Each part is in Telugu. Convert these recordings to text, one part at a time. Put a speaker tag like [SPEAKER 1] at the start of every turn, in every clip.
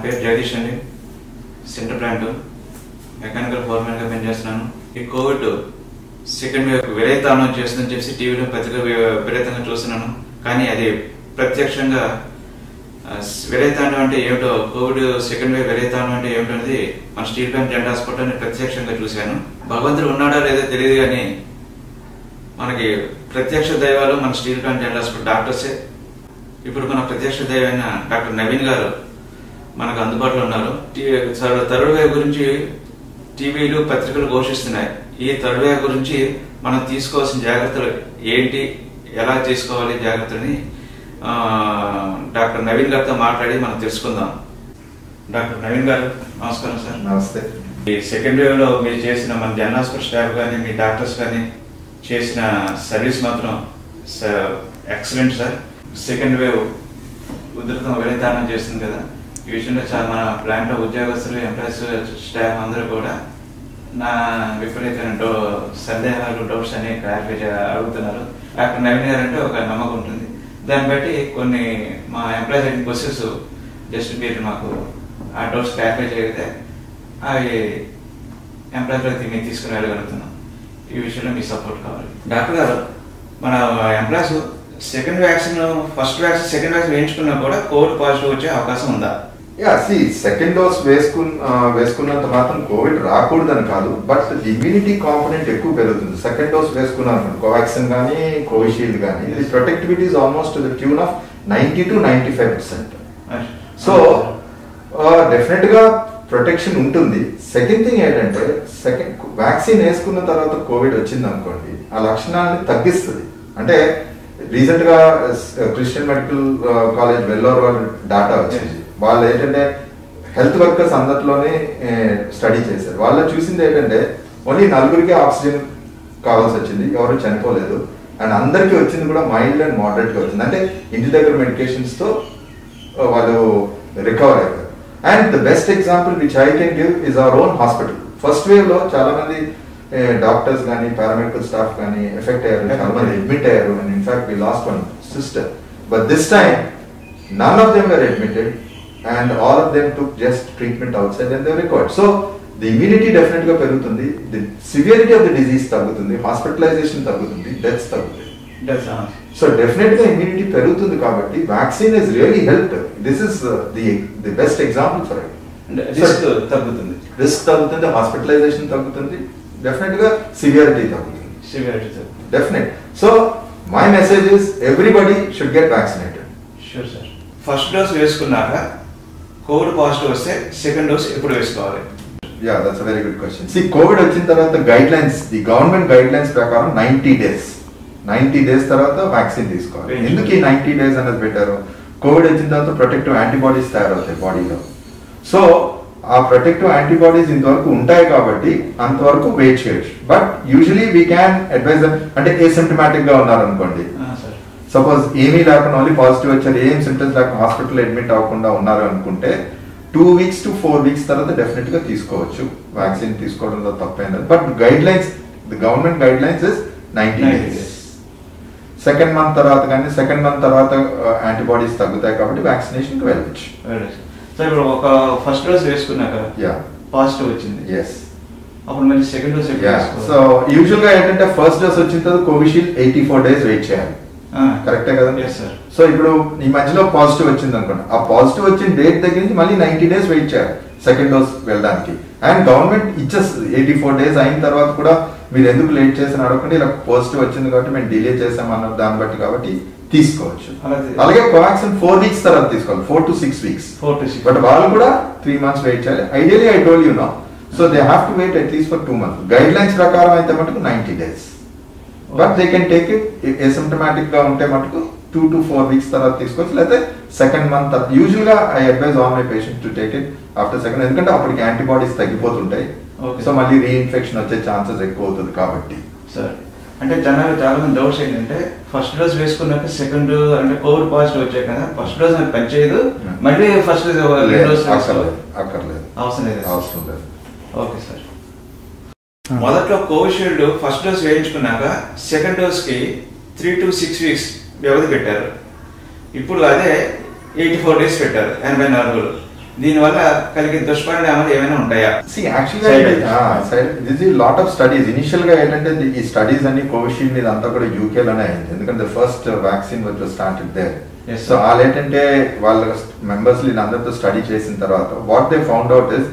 [SPEAKER 1] పేరు జగదీష్ అండి. సెంటర్ ప్లాంట్ మెకానికల్ ఫోర్మెన్గా పనిచేస్తున్నాను. ఈ కోవిడ్ సెకండ్ వేవ్ విరైత అనౌన్స్ చేస్తుందని చెప్పి టీవీలో పెద్దగా విపరీతంగా చూస్తున్నాను. కానీ అది ప్రత్యక్షంగా విరైతాండం అంటే ఏమిటో, కోవిడ్ సెకండ్ వేవ్ విరైతాండం అంటే ఏమిటో అనేది మన స్టీల్ ప్లాంట్ జెండా హాస్పిటల్ ప్రత్యక్షంగా చూశాను. భగవంతుడు ఉన్నాడా లేదో తెలియదు, కానీ మనకి ప్రత్యక్ష దైవాలు మన స్టీల్ ప్లాంట్ జెండా హాస్పిటల్ డాక్టర్సే. ఇప్పుడు మన ప్రత్యక్ష దైవమైన డాక్టర్ నవీన్ గారు మనకు అందుబాటులో ఉన్నారు. థర్డ్ వేవ్ గురించి టీవీలు పత్రికలు ఘోషిస్తున్నాయి. ఈ థర్డ్ వేవ్ గురించి మనం తీసుకోవాల్సిన జాగ్రత్తలు ఏంటి, ఎలా తీసుకోవాలి జాగ్రత్తలని డాక్టర్ నవీన్ గారితో మాట్లాడి మనం తెలుసుకుందాం. డాక్టర్ నవీన్ గారు నమస్కారం సార్.
[SPEAKER 2] నమస్తే.
[SPEAKER 1] ఈ సెకండ్ వేవ్ లో మీరు చేసిన మన జన్ హాస్పిటల్ స్టాఫ్ కానీ మీ డాక్టర్స్ కానీ చేసిన సర్వీస్ మాత్రం ఎక్సలెంట్ సార్. సెకండ్ వేవ్ ఉధృతం విరైతాండం చేస్తుంది కదా, ఈ విషయంలో చాలా మన ప్లాంట్ లో ఉద్యోగస్తులు, ఎంప్లాయీస్, స్టాఫ్ అందరూ కూడా నా విపరీతమైన సందేహాలు, డౌట్స్ అన్ని క్లారిఫై అడుగుతున్నారు. డాక్టర్ నవీన్ గారు అంటే ఒక నమ్మకం ఉంటుంది. దాన్ని బట్టి కొన్ని మా ఎంప్లాయీస్ అయిన క్వశ్చన్స్ జస్ట్ మీరు మాకు ఆ డౌట్స్ క్లారిఫై చేయగలిగితే అవి ఎంప్లాయీస్ మీరు తీసుకుని వెళ్ళగలుగుతున్నాం. ఈ విషయంలో మీ సపోర్ట్ కావాలి. డాక్టర్ గారు, మన employees second vaccine, first vaccine, second vaccine వేయించుకున్నా కూడా కోవిడ్ పాజిటివ్ వచ్చే అవకాశం ఉందా?
[SPEAKER 2] సెకండ్ డోస్ వేసుకున్నంత మాత్రం కోవిడ్ రాకూడదని కాదు, బట్ ఇమ్యూనిటీ కాంపోనెంట్ ఎక్కువ పెరుగుతుంది. సెకండ్ డోస్ వేసుకున్నాను కోవాక్సిన్ కానీ కోవిషీల్డ్ కానీ, ఇది protectivity is almost the tune of 90 to 95%. So definite గా ప్రొటెక్షన్ ఉంటుంది. సెకండ్ థింగ్ ఏంటంటే, వ్యాక్సిన్ వేసుకున్న తర్వాత కోవిడ్ వచ్చింది అనుకోండి, ఆ లక్షణాలని తగ్గిస్తుంది. అంటే రీసెంట్ గా క్రిస్టియన్ మెడికల్ కాలేజ్ వెల్లోర్ వాళ్ళ డాటా వచ్చింది. వాళ్ళు ఏంటంటే హెల్త్ వర్కర్స్ అందరిలోనే స్టడీ చేశారు. వాళ్ళు చూసింది ఏంటంటే ఓన్లీ 4 ఆక్సిజన్ కావాల్సి వచ్చింది, ఎవరు చనిపోలేదు. అండ్ అందరికీ వచ్చింది కూడా మైల్డ్ అండ్ మోడరేట్ గా వచ్చింది. అంటే ఇంటి దగ్గర మెడికేషన్స్ తో వాళ్ళు రికవర్ అయ్యారు. And the best example which I can give is our own hospital. First wave లో చాలా మంది డాక్టర్స్ కానీ పారామెడికల్ స్టాఫ్ కానీ ఎఫెక్ట్ అయ్యారు, చాలా మంది అడ్మిట్ అయ్యారు. And in fact we lost one sister, but this time none of them were admitted and all of them took just treatment outside and they were recovered. So the immunity definitely గా పెరుగుతుంది, the severity of the disease తగ్గుతుంది, hospitalization తగ్గుతుంది, deaths తగ్గుతుంది. So definitely గా immunity పెరుగుతుంది. కాబట్టి vaccine has really helped. This is the best example for it.
[SPEAKER 1] Risk తగ్గుతుంది,
[SPEAKER 2] hospitalization తగ్గుతుంది, definitely గా severity తగ్గుతుంది. Definitely. So my message is everybody should get vaccinated.
[SPEAKER 1] Sure sir. First dose వేసుకున్నాక కోవిడ్ పాజిటివ్ వస్తే సెకండ్ డోస్ ఎప్పుడు వేసుకోవాలి?
[SPEAKER 2] Yeah, that's a very good question. See, COVID వచ్చిన తర్వాత గైడ్లైన్స్, ది గవర్నమెంట్ గైడ్లైన్స్ ప్రకారం 90 days తర్వాత వ్యాక్సిన్ తీసుకోవాలి. ఎందుకు ఈ 90 days అనేది పెట్టారు? కోవిడ్ వచ్చిన తర్వాత ప్రొటెక్టివ్ యాంటీబాడీస్ తయారవుతాయి బాడీలో. సో ఆ ప్రొటెక్టివ్ యాంటీబాడీస్ ఇంతవరకు ఉంటాయి కాబట్టి అంతవరకు వెయిట్ చేయొచ్చు. But usually we can advise, అంటే ఏసిమ్టమాటిక్ గా ఉన్నారనుకోండి, సపోజ్ ఏమీ లేకుండా ఓన్లీ పాజిటివ్ వచ్చారు, ఏం సింప్టమ్స్ లేకుండా హాస్పిటల్ అడ్మిట్ అవ్వకుండా ఉన్నారు అనుకుంటే 2 weeks to 4 weeks తర్వాత డెఫినెట్ గా తీసుకోవచ్చు. వ్యాక్సిన్ తీసుకోవడంలో తప్పైనది. But guidelines, the government guidelines is 90 days. Second month తర్వాత యాంటీబాడీస్ తగ్గుతాయి కాబట్టి వ్యాక్సినేషన్ కి వెళ్ళచ్చు.
[SPEAKER 1] సో ఇప్పుడు ఒక ఫస్ట్ డోస్ వేసుకున్నాక పాజిటివ్ వచ్చింది, అప్పుడు మళ్ళీ సెకండ్ డోస్.
[SPEAKER 2] సో యూజువల్ గా ఏంటంటే ఫస్ట్ డోస్ వచ్చిన తర్వాత కోవిషీల్డ్ 84 days వెయిట్ చేయాలి. కరెక్టే కదండి? సో ఇప్పుడు ఈ మధ్యలో పాజిటివ్ వచ్చింది అనుకోండి, ఆ పాజిటివ్ వచ్చిన డేట్ దగ్గర నుంచి మళ్ళీ 90 days వెయిట్ చేయాలి సెకండ్ డోస్ వెళ్ళడానికి. అండ్ గవర్నమెంట్ ఇచ్చేస్తుంది 84 days అయిన తర్వాత కూడా మీరు ఎందుకు లేట్ చేసిన అడగకుండా, ఇలా పాజిటివ్ వచ్చింది కాబట్టి మేము డిలే చేసామన్న దాన్ని బట్టి కాబట్టి తీసుకోవచ్చు. అలాగే కోవాక్సిన్ 4 weeks తర్వాత తీసుకోవాలి, 4 to 6 weeks. బట్ వాళ్ళు కూడా 3 months వెయిట్ చేయాలి. Ideally I told you know, so they have to wait at least for 2 months. Guidelines ప్రకారం అయితే మటుకు 90 days. But they can take it asymptomatic గా ఉంటే మటుకు 2 to 4 weeks తర్వాత తీసుకోవచ్చు, లేకపోతే సెకండ్ మంత్. యూజువల్ గా I advise all my patients to take it after second, ఎందుకంటే అప్పటికి యాంటీబాడీస్ తగ్గిపోతుంటాయి. సో మళ్ళీ రీఇన్ఫెక్షన్ వచ్చే ఛాన్సెస్ ఎక్కువ అవుతుంది కాబట్టి.
[SPEAKER 1] సార్, అంటే జనాలు చాలా మంది డౌట్స్ ఏంటంటే ఫస్ట్ డోస్ వేసుకున్నాక సెకండ్ అంటే కోవిడ్ పాజిటివ్ వచ్చాయి కదా, ఫస్ట్ డోస్ నాకు పనిచేయదు, మళ్ళీ ఫస్ట్ డోస్
[SPEAKER 2] అక్కర్లేదు,
[SPEAKER 1] అవసరం లేదు. Okay sir. మొదట్లో కోవిషీల్డ్ ఫస్ట్ డోస్ వేయించుకున్నాక సెకండ్ డోస్ కి 3 to 6 weeks వ్యవధి పెట్టారు. ఇప్పుడు అదే 84 days పెట్టారు, 84 రోజులు. దీనివల్ల కలిగే దుష్పరిణామాలు ఏమైనా ఉంటాయా?
[SPEAKER 2] This lot of studies. Initial గా ఏంటంటే ఈ స్టడీస్ అన్ని కోవిషీల్డ్ మీద అంతా కూడా యూకేలోనే అయింది, ఎందుకంటే first vaccine was started there. So వాళ్ళు ఏంటంటే వాళ్ళ మెంబర్స్ అందరితో స్టడీ చేసిన తర్వాత what they found out is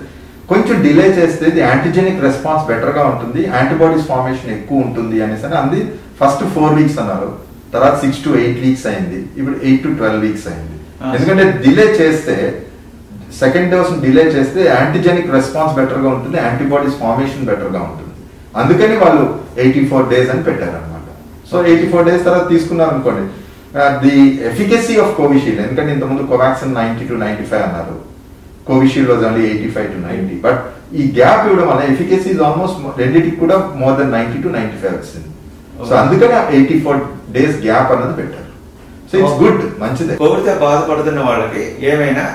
[SPEAKER 2] కొంచెం డిలే చేస్తే ది యాంటీజెనిక్ రెస్పాన్స్ బెటర్ గా ఉంటుంది, యాంటీబాడీస్ ఫార్మేషన్ ఎక్కువ ఉంటుంది అనేసి అని అంది. ఫస్ట్ 4 weeks అన్నారు, తర్వాత 6 to 8 weeks అయింది, ఇప్పుడు 8 to 12 weeks అయింది. ఎందుకంటే డిలే చేస్తే సెకండ్ డోస్ డిలే చేస్తే యాంటీజెనిక్ రెస్పాన్స్ బెటర్ గా ఉంటుంది, యాంటీబాడీస్ ఫార్మేషన్ బెటర్ గా ఉంటుంది. అందుకని వాళ్ళు 84 days అని పెట్టారనమాట. సో 84 days తర్వాత తీసుకున్నారు అనుకోండి. ది ఎఫికసీ ఆఫ్ కోవిషీల్డ్, ఎందుకంటే ఇంతకుముందు కోవాక్సిన్ 90 to 95 అన్నారు, Covishield was only 85 to 90. But ఈ గ్యాప్ ఇవ్వడం వల్ల ఎఫికసీ ఇస్ ఆల్మోస్ట్ రెండింటికి కూడా మోర్ దెన్ 90 to 95 వచ్చింది. సో అందుకని 84 days గ్యాప్ అన్నది పెట్టారు. సో ఇట్స్ గుడ్, మంచిదే.
[SPEAKER 1] కోవిడ్తో బాధపడుతున్న వాళ్ళకి ఏమైనా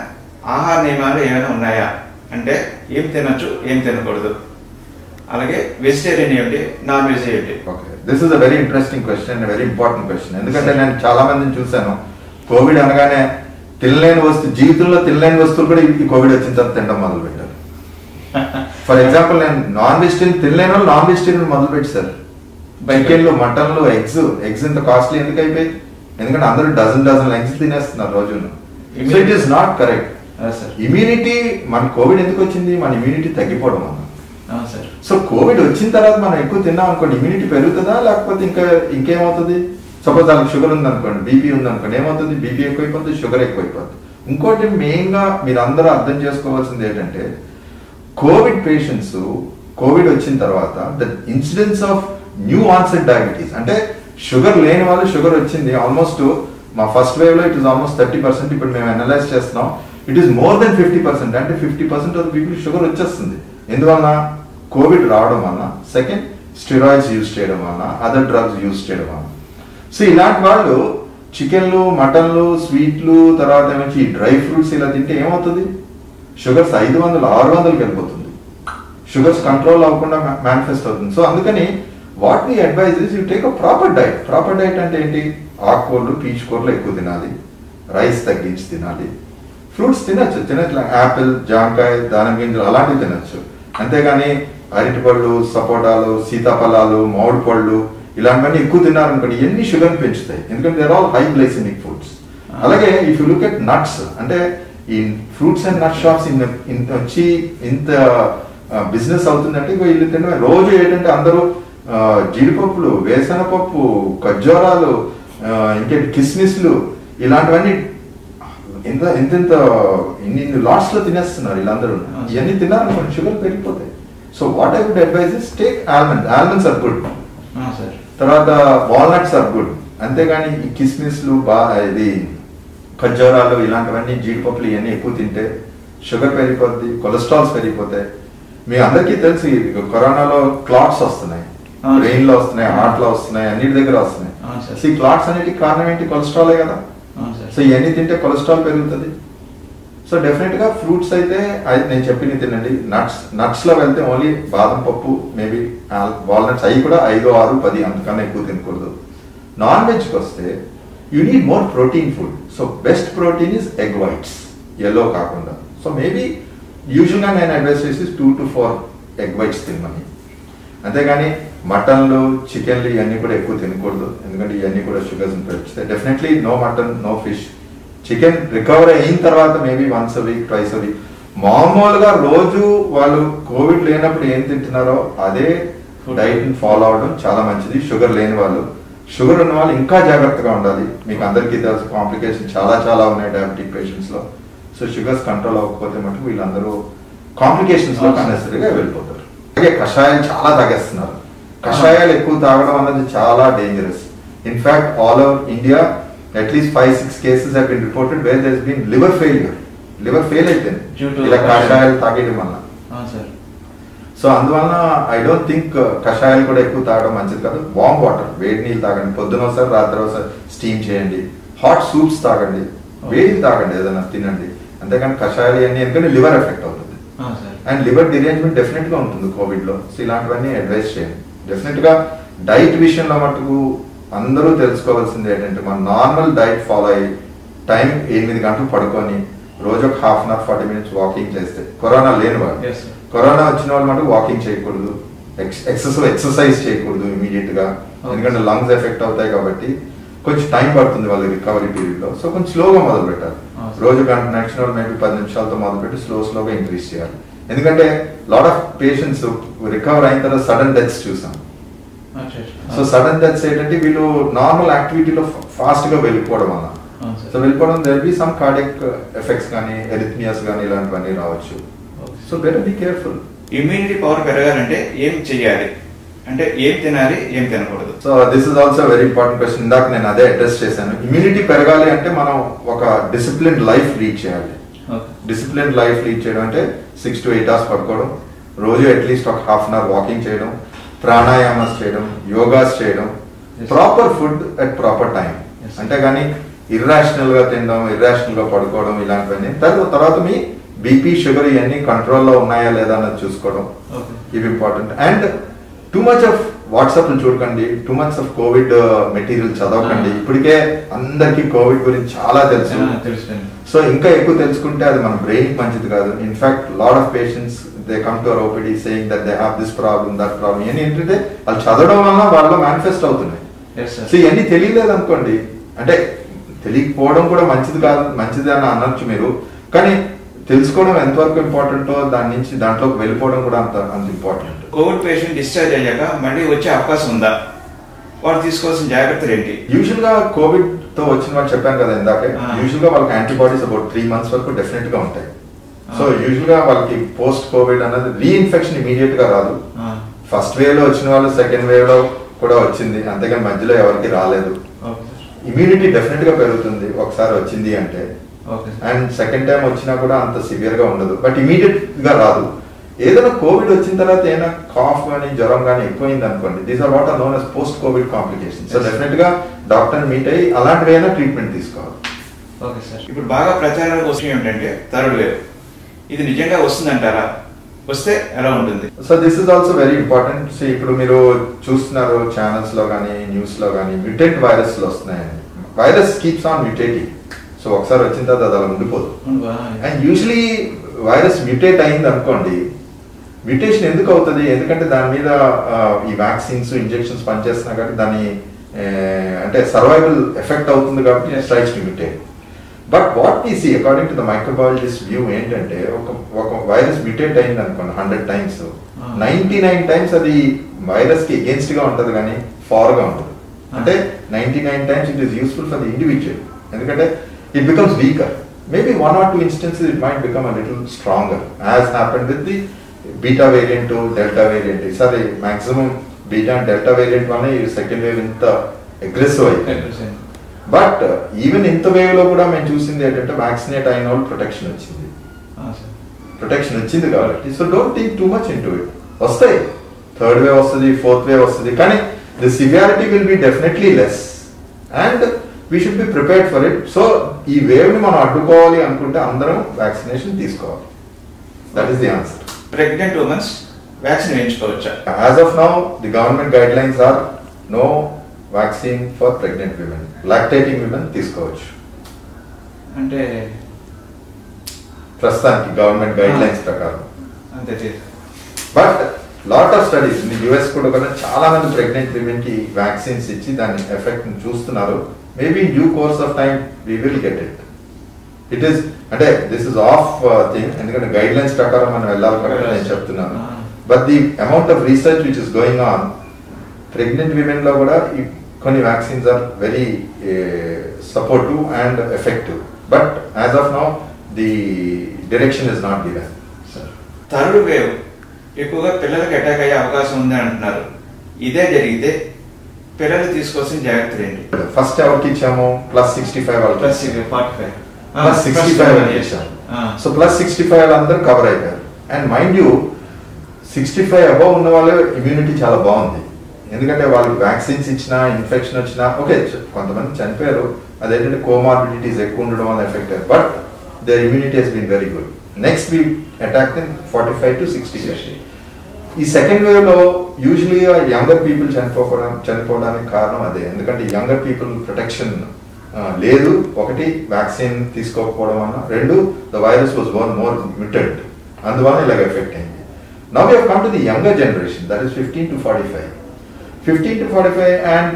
[SPEAKER 1] ఆహార నియమాలు ఏమైనా ఉన్నాయా? అంటే ఏం తినొచ్చు, ఏం తినకూడదు, అలాగే వెజిటేరియన్ ఏమిటి, నాన్ వెజ్ ఏమిటి?
[SPEAKER 2] Okay, this is a very interesting question, very important question. ఎందుకంటే నేను చాలా మందిని చూశాను, కోవిడ్ అనగానే జీవితంలో తినలేని వస్తువులు కూడా ఈ కోవిడ్ వచ్చిన తర్వాత తినడం మొదలు పెట్టారు. ఫర్ ఎగ్జాంపుల్, నేను నాన్ వెజిటేరియన్ తినలేని వాళ్ళు నాన్ వెజిటేరియన్ మొదలు పెట్టారు. చికెన్లు, మటన్లు, ఎగ్స్ ఇంత కాస్ట్లీ ఎందుకు అయిపోయి? ఎందుకంటే అందరూ డజన్ ఎగ్స్ తినేస్తున్నారు రోజుల్లో. So it is not correct. Immunity, మన కోవిడ్ ఎందుకు వచ్చింది? మన ఇమ్యూనిటీ తగ్గిపోవడం వల్ల. సో కోవిడ్ వచ్చిన తర్వాత మనం ఎక్కువ తిన్నాం అనుకోండి, ఇమ్యూనిటీ పెరుగుతుందా లేకపోతే ఇంకేమవుతుంది? సపోజ్ వాళ్ళకి షుగర్ ఉందనుకోండి, బీపీ ఉందనుకోండి, ఏమవుతుంది? బీపీ ఎక్కువైపోతుంది, షుగర్ ఎక్కువైపోతుంది. ఇంకోటి మెయిన్ గా మీరు అందరూ అర్థం చేసుకోవాల్సింది ఏంటంటే, కోవిడ్ పేషెంట్స్ కోవిడ్ వచ్చిన తర్వాత the incidence of new onset diabetes, అంటే షుగర్ లేని వాళ్ళు షుగర్ వచ్చింది ఆల్మోస్ట్ మా ఫస్ట్ వేవ్ లో ఇట్ ఇస్ ఆల్మోస్ట్ 30%. ఇప్పుడు మేము అనలైజ్ చేస్తున్నాం, ఇట్ ఈస్ మోర్ దెన్ 50%. అంటే 50% ఆఫ్ పీపుల్ షుగర్ వచ్చేస్తుంది. ఎందువలన? కోవిడ్ రావడం వలన, సెకండ్ స్టెరాయిడ్స్ యూజ్ చేయడం వలన, అదర్ డ్రగ్స్ యూజ్ చేయడం వలన. సో ఇలాంటి వాళ్ళు చికెన్లు, మటన్లు, స్వీట్లు, తర్వాత ఏమంచి డ్రై ఫ్రూట్స్ ఇలా తింటే ఏమవుతుంది? షుగర్స్ 500, 600కి వెళ్ళిపోతుంది. షుగర్స్ కంట్రోల్ అవ్వకుండా మేనిఫెస్ట్ అవుతుంది. సో అందుకని what we advise is you take a proper diet. Proper diet అంటే ఏంటి? ఆకుకూరలు, పీచు కూరలు ఎక్కువ తినాలి, రైస్ తగ్గించి తినాలి, ఫ్రూట్స్ తినచ్చు, యాపిల్, జాంకాయ, దానిమ్మ గింజలు అలాంటివి తినచ్చు. అంతేగాని అరటిపళ్ళు, సపోటాలు, సీతాఫలాలు, మామిడి పళ్ళు ఇలాంటివన్నీ ఎక్కువ తిన్నారనుకోండి, ఇవన్నీ షుగర్ పెంచుతాయి. ఎందుకంటే they are all high glycaemic foods. అలాగే if you look at nuts, అంటే ఈ ఫ్రూట్స్ అండ్ నట్ షాప్స్ వచ్చి ఇంత బిజినెస్ అవుతుందంటే వీళ్ళు తినడం రోజు ఏంటంటే అందరూ జీడిపప్పులు, వేసనపప్పు, ఖర్జూరాలు, ఇంకేంటి కిస్మిస్లు ఇలాంటివన్నీ ఇంత ఇన్ని లాట్స్ లో తినేస్తున్నారు వీళ్ళందరూ. ఇవన్నీ తిన్నారనుకోండి షుగర్ పెరిగిపోతాయి. So what I would advise is take almond. Almonds are good. తర్వాత వాల్నట్స్ ఆర్ గుడ్. అంతేగాని ఈ కిస్మిస్లు, ఇది ఖర్జూరాలు ఇలాంటివన్నీ, జీడిపప్పులు ఇవన్నీ ఎక్కువ తింటే షుగర్ పెరిగిపోద్ది, కొలెస్ట్రాల్స్ పెరిగిపోతాయి. మీ అందరికీ తెలుసు కరోనాలో క్లాట్స్ వస్తున్నాయి, బ్రెయిన్ లో వస్తున్నాయి, హార్ట్ లో వస్తున్నాయి, అన్నిటి దగ్గర వస్తున్నాయి. సో ఈ క్లాట్స్ అన్నిటికి కారణం ఏంటి? కొలెస్ట్రాలే కదా. సో ఇవన్నీ తింటే కొలెస్ట్రాల్ పెరుగుతుంది. సో డెఫినెట్ గా ఫ్రూట్స్ అయితే నేను చెప్పినవి తినండి. నట్స్ లో వెళ్తే ఓన్లీ బాదం పప్పు, మేబీ వాల్నట్స్, అవి కూడా 5, 6, 10 అంతకన్నా ఎక్కువ తినకూడదు. నాన్ వెజ్ కి వస్తే you need more protein food. So best protein is egg whites, yellow కాకుండా. సో మేబీ యూజువల్ గా నేను అడ్వైస్ చేసి 2 to 4 ఎగ్ వైట్స్ తినమని. అంతేగాని మటన్లు, చికెన్లు ఇవన్నీ కూడా ఎక్కువ తినకూడదు, ఎందుకంటే ఇవన్నీ కూడా షుగర్స్ పెంచుతాయి. Definitely no mutton, no fish. Chicken recover అయిన తర్వాత maybe once a week, twice a week. మామూలుగా రోజు వాళ్ళు కోవిడ్ లేనప్పుడు ఏం తింటున్నారో అదే డైట్ ని ఫాలో అవడం చాలా మంచిది. షుగర్ లేని వాళ్ళు, షుగర్ ఉన్న వాళ్ళు ఇంకా జాగ్రత్తగా ఉండాలి. మీకు అందరికీ తెలుసు కాంప్లికేషన్ చాలా ఉన్నాయి డయాబెటిక్ పేషెంట్స్ లో. సో షుగర్స్ కంట్రోల్ అవ్వకపోతే మటుకు వీళ్ళందరూ కాంప్లికేషన్స్ లో అన్నెసరీగా వెళ్ళిపోతారు. అలాగే కషాయాలు చాలా తాగేస్తున్నారు. కషాయాలు ఎక్కువ తాగడం అన్నది చాలా dangerous. In fact all over India at least 5-6 cases have been reported where there has been liver failure. Liver fail అయిపోయింది ఇలా కషాయాలు తాగడం వల్ల. సో అందువల్ల ఐ డోంట్ థింక్ కషాయాలు కూడా ఎక్కువ తాగడం మంచిది కాదు. వామ్ వాటర్, వేడి నీళ్ళు తాగండి, పొద్దున ఒకసారి రాత్రి ఒకసారి స్టీమ్ చేయండి. హాట్ సూప్స్ తాగండి, వేడి తాగండి, ఏదైనా తినండి. అంతేకాని కషాయాలు అన్ని ఎందుకంటే లివర్ ఎఫెక్ట్ అవుతుంది అండ్ లివర్ డిరేంజ్మెంట్ డెఫినెట్ గా ఉంటుంది కోవిడ్ లో. సో ఇలాంటివన్నీ అడ్వైస్ చేయండి. డెఫినెట్ గా డైట్ విషయంలో మటుకు అందరూ తెలుసుకోవాల్సింది ఏంటంటే మన నార్మల్ డైట్ ఫాలో అయ్యి టైం 8 గంటలు పడుకొని రోజు ఒక half an hour 40 minutes walking చేస్తే, కరోనా లేని వాళ్ళు,
[SPEAKER 1] Yes, sir.
[SPEAKER 2] కరోనా వచ్చిన వాళ్ళు మటుకు వాకింగ్ చేయకూడదు, ఎక్సర్సైజ్ చేయకూడదు ఇమీడియట్ గా, ఎందుకంటే లంగ్స్ ఎఫెక్ట్ అవుతాయి కాబట్టి కొంచెం టైం పడుతుంది వాళ్ళ రికవరీ పీరియడ్ లో. సో కొంచెం స్లోగా మొదలు పెట్టాలి. రోజు గంట నడిచిన వాళ్ళు మేబీ 10 నిమిషాలతో మొదలుపెట్టి స్లోగా ఇంక్రీజ్ చేయాలి. ఎందుకంటే లాట్ ఆఫ్ పేషెంట్స్ రికవర్ అయిన తర్వాత సడన్ డెత్స్ చూసాం. సో సడన్ డెత్స్ ఏంటంటే వీళ్ళు నార్మల్ యాక్టివిటీలో ఫాస్ట్ గా వెళ్ళిపోవడం వల్ల, సో వెళ్ళిపోవడం there be some cardiac effects కానీ ఎరిథ్మియాస్ కానీ ఇలాంటివన్నీ రావచ్చు. So better be careful.
[SPEAKER 1] Immunity power పెరగాలంటే ఏం చెయ్యాలి అంటే ఏం తినాలి, ఏం తినకూడదు?
[SPEAKER 2] So this is also very important question. ఇందాక నేను అదే అడ్రస్ చేశాను. ఇమ్యూనిటీ పెరగాలి అంటే మనం ఒక డిసిప్లిన్ లైఫ్ లీడ్ చేయాలి. డిసిప్లిన్ లైఫ్ లీడ్ చేయడం అంటే 6 to 8 hours పడుకోవడం, రోజు అట్లీస్ట్ ఒక హాఫ్ అన్ అవర్ వాకింగ్ చేయడం, ప్రాణాయామాస్ చేయడం, యోగాస్ చేయడం, proper food at proper time. అంటే కానీ ఇర్రాషనల్ గా తినడం, ఇర్రాషనల్ గా పడుకోవడం ఇలాంటివన్నీ. తర్వాత మీ బీపీ షుగర్ ఇవన్నీ కంట్రోల్లో ఉన్నాయా లేదా అన్నది చూసుకోవడం, ఇవి important. And too much of WhatsApp చూడకండి, too much of Covid material చదవకండి. ఇప్పటికే అందరికి కోవిడ్ గురించి చాలా తెలుసు. సో ఇంకా ఎక్కువ తెలుసుకుంటే అది మన బ్రెయిన్ మంచిది కాదు. In fact lot of patients they come to our OPD saying that they have this problem that problem. ఇవన్నీ ఏంటంటే వాళ్ళు చదవడం వల్ల వాళ్ళ మేనిఫెస్ట్ అవుతున్నాయి. సో ఇవన్నీ తెలియలేదు అనుకోండి, అంటే తెలియకపోవడం కూడా మంచిది కాదు, మంచిది అని అనొచ్చు మీరు, కానీ తెలుసుకోవడం ఎంతవరకు ఇంపార్టెంటో దాంట్లోకి వెళ్ళిపోవడం కూడా అంత ఇంపార్టెంట్.
[SPEAKER 1] కోవిడ్ పేషెంట్ డిశ్చార్జ్ అయ్యాక మళ్ళీ వచ్చే అవకాశం ఉందా? వాళ్ళు తీసుకోవాల్సిన జాగ్రత్తలు ఏంటి?
[SPEAKER 2] యూజువల్ గా కోవిడ్ తో వచ్చిన వాళ్ళు చెప్పాను కదా ఇందాకే, యూజువల్ గా వాళ్ళకి యాంటీబాడీస్ అబౌట్ 3 months వరకు డెఫినెట్ గా ఉంటాయి. సో యూజువల్ గా వాళ్ళకి పోస్ట్ కోవిడ్ అనేది రీఇన్ఫెక్షన్ ఇమీడియట్ గా రాదు. ఫస్ట్ వేవ్ లో వచ్చిన వాళ్ళు సెకండ్ వేవ్ లో కూడా వచ్చింది, అంతేగాని మధ్యలో ఎవరికి రాలేదు. ఇమ్యూనిటీ డెఫినెట్ గా పెరుగుతుంది ఒకసారి వచ్చింది అంటే, అండ్ సెకండ్ టైం వచ్చినా కూడా అంత సివియర్ గా ఉండదు, బట్ ఇమీడియట్ గా రాదు. ఏదైనా కోవిడ్ వచ్చిన తర్వాత ఏదైనా కాఫ్ కానీ జ్వరం కానీ ఎక్కువైంది అనుకోండి, these are what are known as post covid complications. So definite గా డాక్టర్ మీట్ అయ్యి అలాంటివి అయినా ట్రీట్మెంట్ తీసుకోవాలి.
[SPEAKER 1] Okay sir. ఇప్పుడు బాగా ప్రచారానికి వస్తుంది ఏమిటంటే థర్డ్ వేవ్, ఇది నిజంగా వస్తుందంటారా? వస్తే ఎలా ఉంటుంది?
[SPEAKER 2] So this is also very important. So ఇప్పుడు మీరు చూస్తున్నారు ఛానల్స్ లో కానీ న్యూస్ లో కానీ మ్యూటెంట్ వైరస్ లో వస్తున్నాయని. Virus keeps on mutating. So ఒకసారి వచ్చిన తర్వాత అది అలా ఉండిపోదు. అండ్ యూజువలీ వైరస్ మ్యూటేట్ అయింది అనుకోండి, మ్యూటేషన్ ఎందుకు అవుతుంది? ఎందుకంటే దాని మీద ఈ వ్యాక్సిన్స్ ఇంజెక్షన్స్ పనిచేస్తున్నా కాబట్టి దాని అంటే సర్వైవల్ ఎఫెక్ట్ అవుతుంది కాబట్టి strikes to mutate. But what we see according to the microbiologist view ఏంటంటే, ఒక వైరస్ మ్యూటేట్ అయింది అనుకోండి 100 times, 99 times అది వైరస్ కి అగేన్స్ట్ గా ఉంటుంది కానీ ఫార్ గా ఉంటుంది. అంటే 99 times it is useful for the individual, ఎందుకంటే it becomes weaker. Maybe 1 or 2 instances it might become a little stronger, as happened with the beta variant to delta variant. Sorry, maximum beta and delta variant one second wave ఇంత అగ్రెసివ్ అయ్యింది. బట్ ఈవెన్ ఇంత వేవ్ లో కూడా మేము చూసింది ఏంటంటే వ్యాక్సినేట్ అయిన వాళ్ళు ప్రొటెక్షన్ వచ్చింది కాబట్టి. So don't think too much into it. వస్తాయి, థర్డ్ వేవ్ వస్తుంది, ఫోర్త్ వేవ్ వస్తుంది, కానీ the severity will be definitely less and we should be prepared for it. So ఈ వేవ్ ని మనం అడ్డుకోవాలి అనుకుంటే అందరం వ్యాక్సినేషన్ తీసుకోవాలి. That is the answer.
[SPEAKER 1] Pregnant womens vaccine వేయించుకోవచ్చా?
[SPEAKER 2] As of now the government guidelines are no vaccine for pregnant women. Lactating women తీసుకోవచ్చు
[SPEAKER 1] అంటే
[SPEAKER 2] ప్రస్తుతానికి గవర్నమెంట్ గైడ్ లైన్స్ ప్రకారం
[SPEAKER 1] అంతే.
[SPEAKER 2] But lot of studies US కూడా చాలా మంది ప్రెగ్నెంట్ విమెన్ కి వ్యాక్సిన్స్ ఇచ్చి దాని ఎఫెక్ట్ చూస్తున్నారు. Maybe in due course of time we will get it. It is అంటే this is off thing, ఎందుకంటే గైడ్ లైన్స్ ప్రకారం మనం వెళ్ళాలి కాబట్టి నేను చెప్తున్నాను. But the amount of research which is going on pregnant women లో కూడా కొన్ని vaccines are very supportive and effective. But as of now the direction is not given.
[SPEAKER 1] Third wave ఎక్కువగా పిల్లలకు అటాక్ అయ్యే అవకాశం ఉంది అంటున్నారు. ఇదే జరిగితే పిల్లలు తీసుకోవాల్సిన జాగ్రత్తలు ఏంటి?
[SPEAKER 2] ఫస్ట్ ఎవరికి ఇచ్చాము? +65 వాళ్ళకి. +65 ఇచ్చాము. సో +65 వాళ్ళందరూ కవర్ అయిపోయారు. అండ్ మైండ్ యూ 65 అబౌవ్ ఉన్న వాళ్ళు ఇమ్యూనిటీ చాలా బాగుంది, ఎందుకంటే వాళ్ళకి వ్యాక్సిన్స్ ఇచ్చినా ఇన్ఫెక్షన్ వచ్చినా ఓకే. కొంతమంది చనిపోయారు, అదేంటంటే కోమార్బిడిటీస్ ఎక్కువ ఉండడం వల్ల ఎఫెక్ట్ అయ్యారు, but their immunity has been very good. Next we attack in 45 to 60. ఈ సెకండ్ వేవ్ లో యూజువల్లీ యంగర్ పీపుల్ చనిపోవడానికి కారణం అదే, ఎందుకంటే యంగర్ పీపుల్ ప్రొటెక్షన్ లేదు. ఒకటి వ్యాక్సిన్ తీసుకోకపోవడం వల్ల, రెండు the virus was more mutant, అందువల్ల ఇలాగ ఎఫెక్ట్ అయింది. Now we have come to the younger generation, that is 15 to 45. 15 to 45 and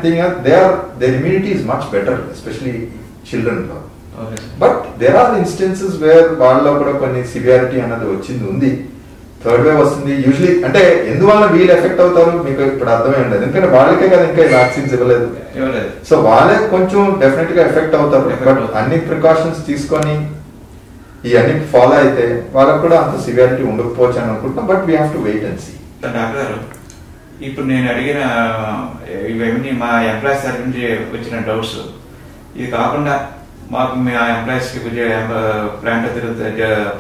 [SPEAKER 2] their immunity is much better, especially children లో. But there are instances where వాళ్ళలో కూడా కొన్ని సివియారిటీ అన్నది ఉంది. థర్డ్ వేవ్ వస్తుంది యూజువలీ. అంటే ఎందువల్ల వీళ్ళు ఎఫెక్ట్ అవుతారు మీకు ఇప్పుడు అర్థమే ఉండదు, ఎందుకంటే వాళ్ళకే కదా ఇంకా వ్యాక్సిన్స్ ఇవ్వలేదు. సో వాళ్ళే కొంచెం డెఫినెట్ గా ఎఫెక్ట్ అవుతారు. బట్ అన్ని ప్రికాషన్స్ తీసుకొని ఈ అన్ని ఫాలో అయితే వాళ్ళకు కూడా అంత సివియారిటీ ఉండకపోవచ్చు అని అనుకుంటున్నాం. But we have to wait and see.
[SPEAKER 1] Doctor గారు, ఇప్పుడు నేను అడిగిన ఇవన్నీ మా ఎంప్లాయీస్ తరఫు నుంచి వచ్చిన డౌట్స్, ఇది కాకుండా మాకు మీ ఎంప్లాయీస్ కి ప్లాంట్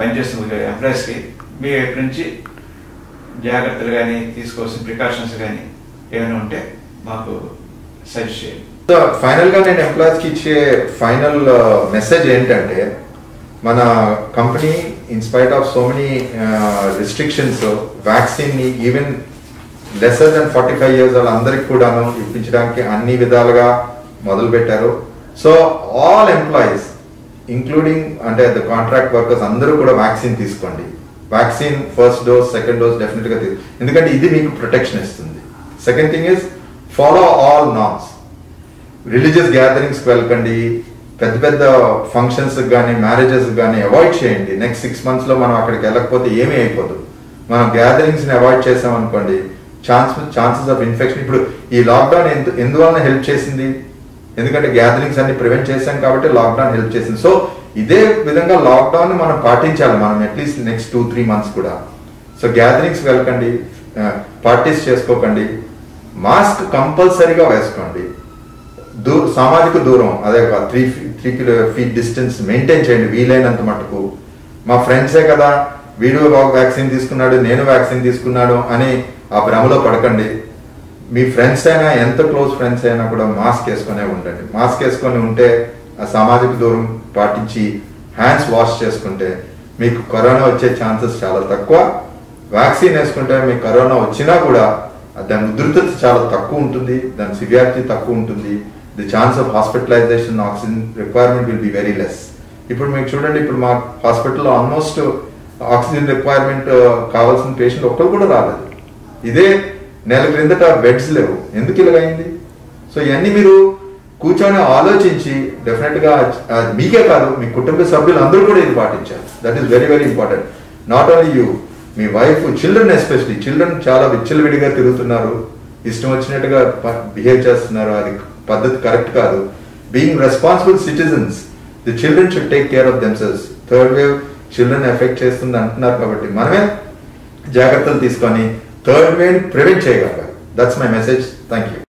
[SPEAKER 1] పనిచేస్తున్న ఎంప్లాయీస్ కి మీ వైపు నుంచి జాగ్రత్తలు కానీ తీసుకోవాల్సిన ప్రికాషన్స్ కానీ ఏమైనా ఉంటే మాకు సజెస్ట్ చేయండి.
[SPEAKER 2] ఫైనల్ గా నేను ఎంప్లాయీస్ కి ఇచ్చే ఫైనల్ మెసేజ్ ఏంటంటే, మన company in spite of so many restrictions vaccine ని ఈవెన్ లెసర్ దెన్ 45 years వాళ్ళందరికి కూడాను ఇప్పించడానికి అన్ని విధాలుగా మొదలు పెట్టారు. సో ఆల్ ఎంప్లాయీస్ ఇంక్లూడింగ్ అంటే ద కాంట్రాక్ట్ వర్కర్స్ అందరూ కూడా వ్యాక్సిన్ తీసుకోండి. Vaccine first dose, second dose definite గా ఎందుకంటే ఇది మీకు ప్రొటెక్షన్ ఇస్తుంది. Second thing is follow all norms. Religious gatherings కి వెళ్ళకండి, పెద్ద పెద్ద ఫంక్షన్స్ కానీ మ్యారేజెస్ కానీ అవాయిడ్ చేయండి. నెక్స్ట్ 6 months లో మనం అక్కడికి వెళ్ళకపోతే ఏమీ అయిపోదు. మనం గ్యాదరింగ్స్ ని అవాయిడ్ చేసాం అనుకోండి, ఛాన్సెస్ ఆఫ్ ఇన్ఫెక్షన్. ఇప్పుడు ఈ లాక్డౌన్ ఎందువల్ల హెల్ప్ చేసింది, ఎందుకంటే గ్యాదరింగ్స్ అన్ని ప్రివెంట్ చేశాం కాబట్టి లాక్డౌన్ హెల్ప్ చేసింది. సో ఇదే విధంగా లాక్డౌన్ మనం పాటించాలి, మనం అట్లీస్ట్ నెక్స్ట్ 2-3 months కూడా. సో గ్యాదరింగ్స్ వెళ్ళకండి, పార్టీస్ చేసుకోకండి, మాస్క్ కంపల్సరీగా వేసుకోండి, సామాజిక దూరం అదే 3 feet డిస్టెన్స్ మెయింటైన్ చేయండి వీలైనంత మటుకు. మా ఫ్రెండ్సే కదా, వీడు వ్యాక్సిన్ తీసుకున్నాడు, నేను వ్యాక్సిన్ తీసుకున్నాడు అని ఆ భ్రమలో పడకండి. మీ ఫ్రెండ్స్ అయినా, ఎంత క్లోజ్ ఫ్రెండ్స్ అయినా కూడా మాస్క్ వేసుకునే ఉండండి. మాస్క్ వేసుకొని ఉంటే, ఆ సామాజిక దూరం పాటించి హ్యాండ్స్ వాష్ చేసుకుంటే మీకు కరోనా వచ్చే ఛాన్సెస్ చాలా తక్కువ. వ్యాక్సిన్ వేసుకుంటే మీకు కరోనా వచ్చినా కూడా దాని ఉధృతత చాలా తక్కువ ఉంటుంది, దాని సివియారిటీ తక్కువ ఉంటుంది. The chance of hospitalisation, oxygen requirement will be very less. ఇప్పుడు మీకు చూడండి, ఇప్పుడు మా హాస్పిటల్లో ఆల్మోస్ట్ ఆక్సిజన్ రిక్వైర్మెంట్ కావాల్సిన పేషెంట్ ఒక్కరు కూడా రాలేదు. ఇదే నెల క్రిందట బెడ్స్ లేవు. ఎందుకు ఇలాగైంది? సో ఇవన్నీ మీరు కూర్చొని ఆలోచించి డెఫినెట్ గా మీకే కాదు, మీ కుటుంబ సభ్యులు అందరూ కూడా ఇది పాటించారు. That is very very important. Not only you, me wife, children, especially children చాలా విచ్చలవిడిగా తిరుగుతున్నారు, ఇష్టం వచ్చినట్టుగా బిహేవ్ చేస్తున్నారు. అది పద్ధతి కరెక్ట్ కాదు. Being responsible citizens, the children should take care of themselves. Third wave children effect చేస్తుంది అంటున్నారు కాబట్టి మనమే జాగ్రత్తలు తీసుకొని థర్డ్ వేవ్ ప్రివెంట్ చేయగలగాలి. That's my message. Thank you.